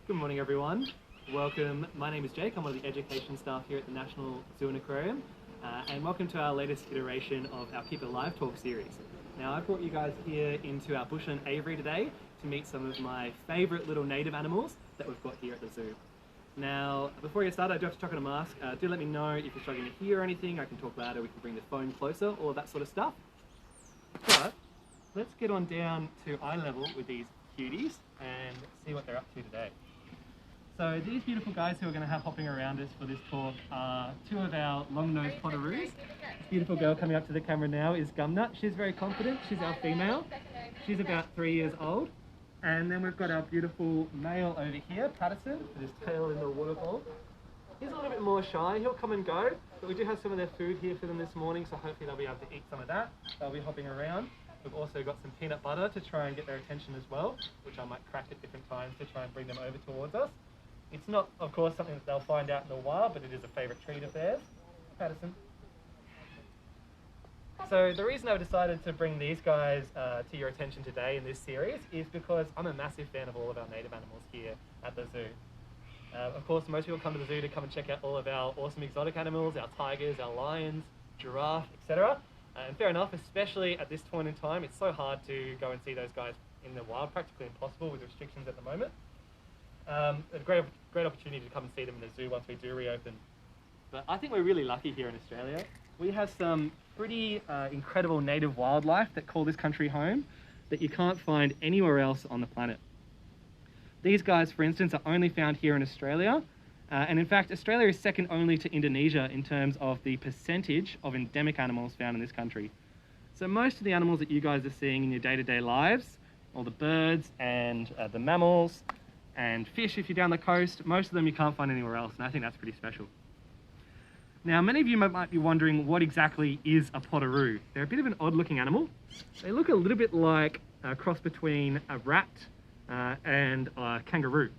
Good morning, everyone. Welcome. My name is Jake. I'm one of the education staff here at the National Zoo and Aquarium, and welcome to our latest iteration of our Keep It Alive Talk series. Now, I brought you guys here into our bushland aviary today to meet some of my favourite little native animals that we've got here at the zoo. Now, before we get started, I do have to chuck on a mask. Do let me know if you're struggling to hear anything. I can talk louder, we can bring the phone closer, all of that sort of stuff. But let's get on down to eye level with these cuties and see what they're up to today. So these beautiful guys who are going to have hopping around us for this talk are two of our long-nosed potoroos. This beautiful girl coming up to the camera now is Gumnut. She's very confident. She's our female. She's about 3 years old. And then we've got our beautiful male over here, Patterson, with his tail in the waterfall. He's a little bit more shy. He'll come and go, but we do have some of their food here for them this morning, so hopefully they'll be able to eat some of that. They'll be hopping around. We've also got some peanut butter to try and get their attention as well, which I might crack at different times to try and bring them over towards us. It's not, of course, something that they'll find out in the wild, but it is a favourite treat of theirs. Patterson. So the reason I've decided to bring these guys to your attention today in this series is because I'm a massive fan of all of our native animals here at the zoo. Of course, most people come to the zoo to come and check out all of our awesome exotic animals, our tigers, our lions, giraffe, etc. And fair enough, especially at this point in time, it's so hard to go and see those guys in the wild, practically impossible with restrictions at the moment. A great opportunity to come and see them in the zoo once we do reopen. But I think we're really lucky here in Australia. We have some pretty incredible native wildlife that call this country home that you can't find anywhere else on the planet. These guys, for instance, are only found here in Australia. And in fact, Australia is second only to Indonesia in terms of the percentage of endemic animals found in this country. So most of the animals that you guys are seeing in your day-to-day lives, all the birds and the mammals, and fish if you're down the coast, most of them you can't find anywhere else, and I think that's pretty special. Now, many of you might be wondering what exactly is a potoroo. They're a bit of an odd-looking animal. They look a little bit like a cross between a rat and a kangaroo.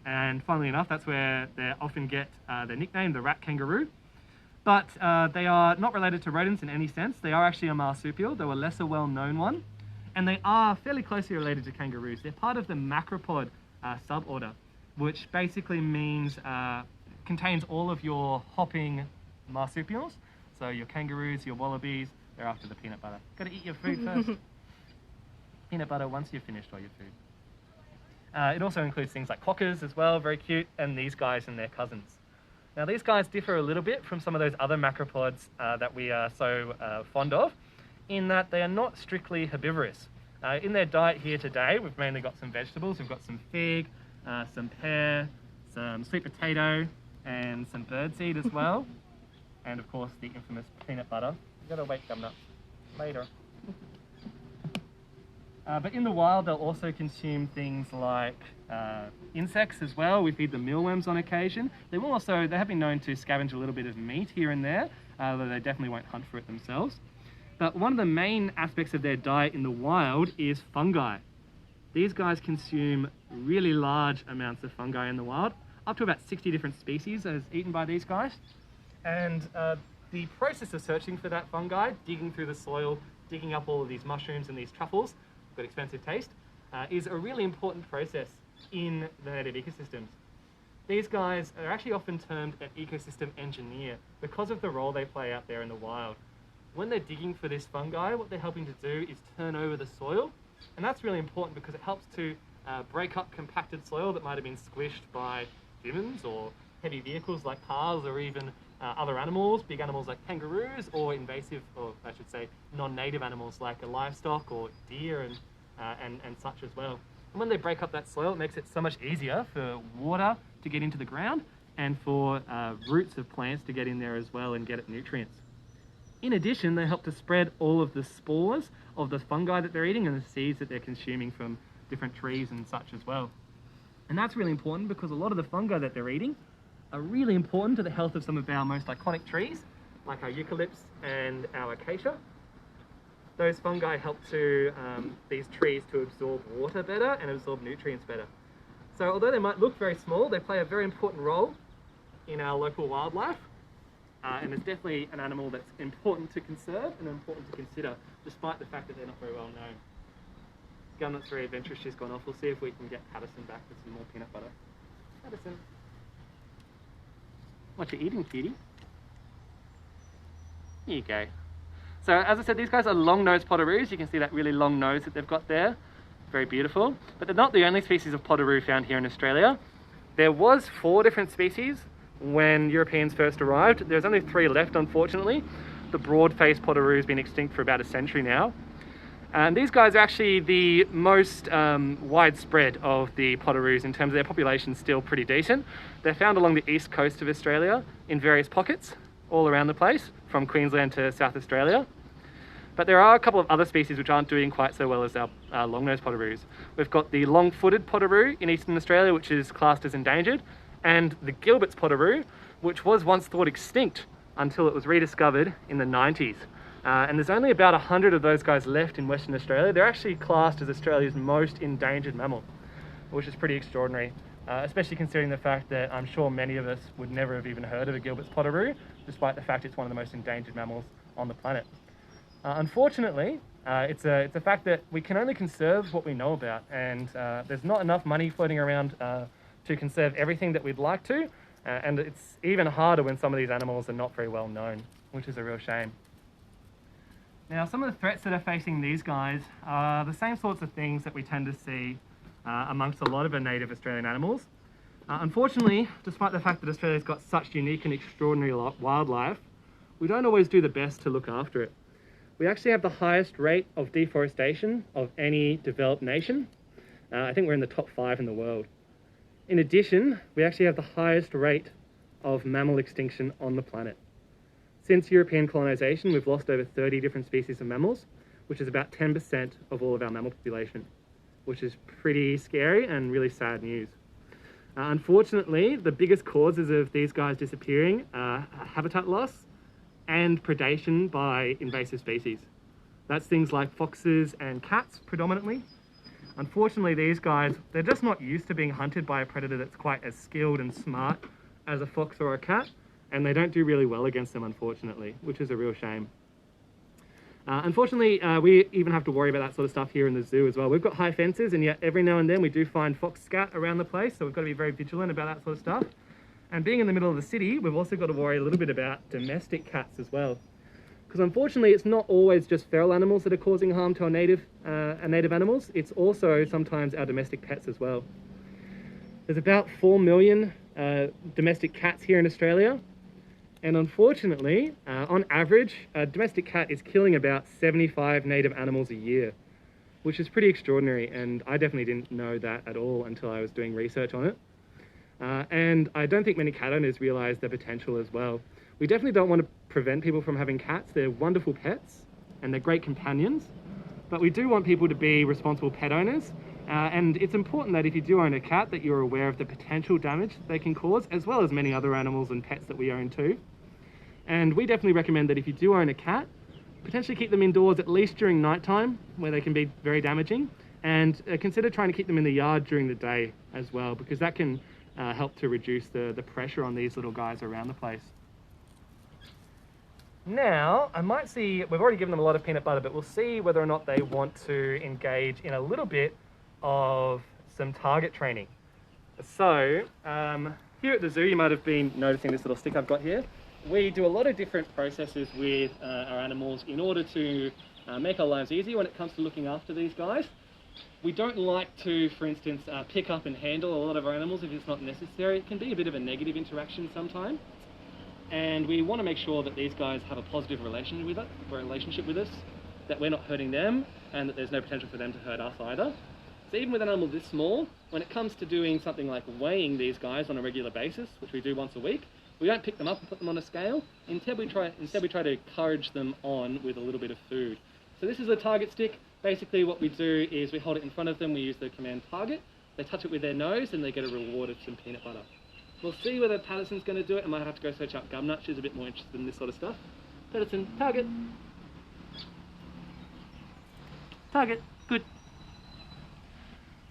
And funnily enough, that's where they often get their nickname, the rat kangaroo. But they are not related to rodents in any sense. They are actually a marsupial, though a lesser well-known one. And they are fairly closely related to kangaroos. They're part of the macropod suborder, which basically means contains all of your hopping marsupials. So your kangaroos, your wallabies, they're after the peanut butter. Got to eat your food first. Peanut butter once you've finished all your food. It also includes things like quokkas as well, very cute, and these guys and their cousins. Now these guys differ a little bit from some of those other macropods that we are so fond of, in that they are not strictly herbivorous. In their diet here today, we've mainly got some vegetables. We've got some fig, some pear, some sweet potato, and some birdseed as well. And of course, the infamous peanut butter. You've got to wait, Gumnut. Later. But in the wild, they'll also consume things like insects as well. We feed them mealworms on occasion. They have been known to scavenge a little bit of meat here and there, though they definitely won't hunt for it themselves. But one of the main aspects of their diet in the wild is fungi. These guys consume really large amounts of fungi in the wild. Up to about 60 different species is eaten by these guys. And the process of searching for that fungi, digging through the soil, digging up all of these mushrooms and these truffles, got expensive taste, is a really important process in the native ecosystems. These guys are actually often termed an ecosystem engineer because of the role they play out there in the wild. When they're digging for this fungi, what they're helping to do is turn over the soil, and that's really important because it helps to break up compacted soil that might have been squished by humans or heavy vehicles like cars, or even other animals, big animals like kangaroos, or invasive, or I should say non-native animals like livestock or deer and such as well. And when they break up that soil, it makes it so much easier for water to get into the ground and for roots of plants to get in there as well and get at nutrients. In addition, they help to spread all of the spores of the fungi that they're eating and the seeds that they're consuming from different trees and such as well. And that's really important because a lot of the fungi that they're eating are really important to the health of some of our most iconic trees, like our eucalypts and our acacia. Those fungi help to these trees to absorb water better and absorb nutrients better. So although they might look very small, they play a very important role in our local wildlife. And it's definitely an animal that's important to conserve and important to consider, despite the fact that they're not very well known. Gumnut's very adventurous, she's gone off. We'll see if we can get Patterson back with some more peanut butter. Addison. What you eating, cutie? Here you go. So as I said, these guys are long-nosed potoroos. You can see that really long nose that they've got there. Very beautiful. But they're not the only species of potoroo found here in Australia. There was 4 different species when Europeans first arrived. There's only 3 left, unfortunately. The broad-faced potoroo has been extinct for about a century now. And these guys are actually the most widespread of the potoroos in terms of their population, still pretty decent. They're found along the east coast of Australia in various pockets all around the place, from Queensland to South Australia. But there are a couple of other species which aren't doing quite so well as our long-nosed potoroos. We've got the long-footed potoroo in eastern Australia, which is classed as endangered, and the Gilbert's potoroo, which was once thought extinct until it was rediscovered in the 90s. And there's only about 100 of those guys left in Western Australia. They're actually classed as Australia's most endangered mammal, which is pretty extraordinary, especially considering the fact that I'm sure many of us would never have even heard of a Gilbert's potoroo, despite the fact it's one of the most endangered mammals on the planet. Unfortunately, it's a fact that we can only conserve what we know about, and there's not enough money floating around to conserve everything that we'd like to, and it's even harder when some of these animals are not very well known, which is a real shame. Now, some of the threats that are facing these guys are the same sorts of things that we tend to see amongst a lot of our native Australian animals. Unfortunately, despite the fact that Australia's got such unique and extraordinary wildlife, we don't always do the best to look after it. We actually have the highest rate of deforestation of any developed nation. I think we're in the top 5 in the world. In addition, we actually have the highest rate of mammal extinction on the planet. Since European colonisation, we've lost over 30 different species of mammals, which is about 10% of all of our mammal population, which is pretty scary and really sad news. Unfortunately, the biggest causes of these guys disappearing are habitat loss and predation by invasive species. That's things like foxes and cats predominantly. Unfortunately, these guys, they're just not used to being hunted by a predator that's quite as skilled and smart as a fox or a cat, and they don't do really well against them, unfortunately, which is a real shame. Unfortunately, we even have to worry about that sort of stuff here in the zoo as well. We've got high fences, and yet every now and then we do find fox scat around the place, so we've got to be very vigilant about that sort of stuff. And being in the middle of the city, we've also got to worry a little bit about domestic cats as well. Because unfortunately, it's not always just feral animals that are causing harm to our native animals. It's also sometimes our domestic pets as well. There's about 4 million domestic cats here in Australia. And unfortunately, on average, a domestic cat is killing about 75 native animals a year, which is pretty extraordinary. And I definitely didn't know that at all until I was doing research on it. And I don't think many cat owners realise their potential as well. We definitely don't want to prevent people from having cats. They're wonderful pets and they're great companions, but we do want people to be responsible pet owners. And it's important that if you do own a cat, that you're aware of the potential damage they can cause, as well as many other animals and pets that we own too. And we definitely recommend that if you do own a cat, potentially keep them indoors at least during nighttime, where they can be very damaging, and consider trying to keep them in the yard during the day as well, because that can help to reduce the pressure on these little guys around the place. Now, I might see, we've already given them a lot of peanut butter, but we'll see whether or not they want to engage in a little bit of some target training. So, here at the zoo, you might have been noticing this little stick I've got here. We do a lot of different processes with our animals in order to make our lives easier when it comes to looking after these guys. We don't like to, for instance, pick up and handle a lot of our animals if it's not necessary. It can be a bit of a negative interaction sometimes. And we want to make sure that these guys have a positive relationship with us, that we're not hurting them, and that there's no potential for them to hurt us either. So even with an animal this small, when it comes to doing something like weighing these guys on a regular basis, which we do once a week, we don't pick them up and put them on a scale. Instead we try to encourage them on with a little bit of food. So this is a target stick. Basically what we do is we hold it in front of them, we use the command target, they touch it with their nose, and they get a reward of some peanut butter. We'll see whether Patterson's going to do it. I might have to go search out Gumnut. She's a bit more interested in this sort of stuff. Patterson, target. Target, good.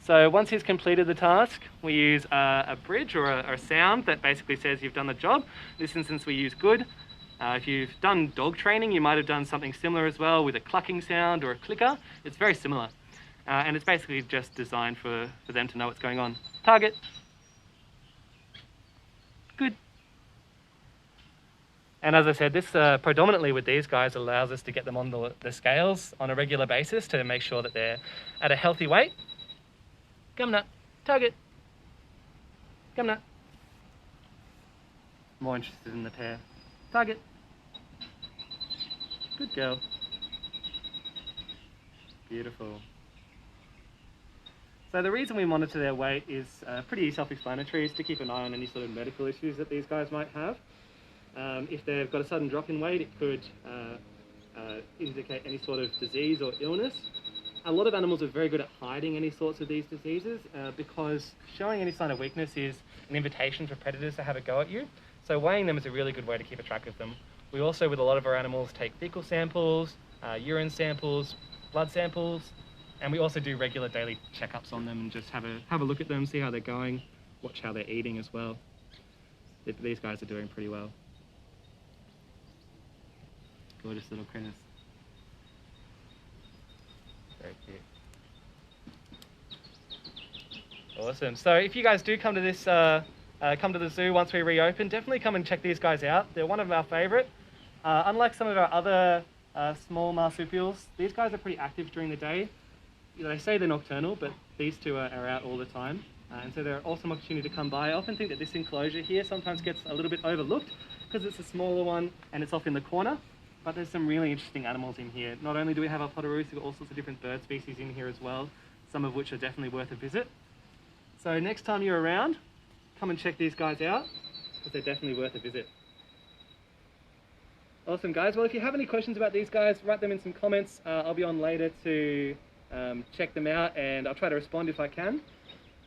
So once he's completed the task, we use a bridge or a sound that basically says you've done the job. In this instance, we use good. If you've done dog training, you might have done something similar as well with a clucking sound or a clicker. It's very similar. And it's basically just designed for them to know what's going on. Target. Good. And as I said, this predominantly with these guys allows us to get them on the scales on a regular basis to make sure that they're at a healthy weight. Come nut, target. Come nut. More interested in the pair. Target. Good girl. Beautiful. So the reason we monitor their weight is pretty self-explanatory, is to keep an eye on any sort of medical issues that these guys might have. If they've got a sudden drop in weight, it could indicate any sort of disease or illness. A lot of animals are very good at hiding any sorts of these diseases because showing any sign of weakness is an invitation for predators to have a go at you. So weighing them is a really good way to keep a track of them. We also, with a lot of our animals, take fecal samples, urine samples, blood samples, and we also do regular daily checkups on them and just have a look at them, see how they're going, watch how they're eating as well. These guys are doing pretty well. Gorgeous little critters. Very cute. Awesome. So if you guys do come to this, come to the zoo once we reopen, definitely come and check these guys out. They're one of our favourite. Unlike some of our other small marsupials, these guys are pretty active during the day. You know, they say they're nocturnal, but these two are out all the time. And so they're an awesome opportunity to come by. I often think that this enclosure here sometimes gets a little bit overlooked because it's a smaller one and it's off in the corner. But there's some really interesting animals in here. Not only do we have our potoroos, we've got all sorts of different bird species in here as well, some of which are definitely worth a visit. So next time you're around, come and check these guys out because they're definitely worth a visit. Awesome, guys. Well, if you have any questions about these guys, write them in some comments. I'll be on later to check them out and I'll try to respond if I can.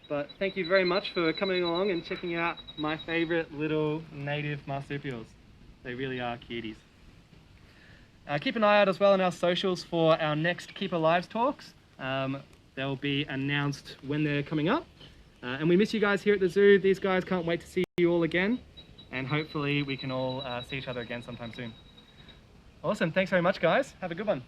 But thank you very much for coming along and checking out my favourite little native marsupials. They really are cuties. Keep an eye out as well on our socials for our next Keep Alive talks. They'll be announced when they're coming up. And we miss you guys here at the zoo. These guys can't wait to see you all again. And hopefully we can all see each other again sometime soon. Awesome. Thanks very much, guys. Have a good one.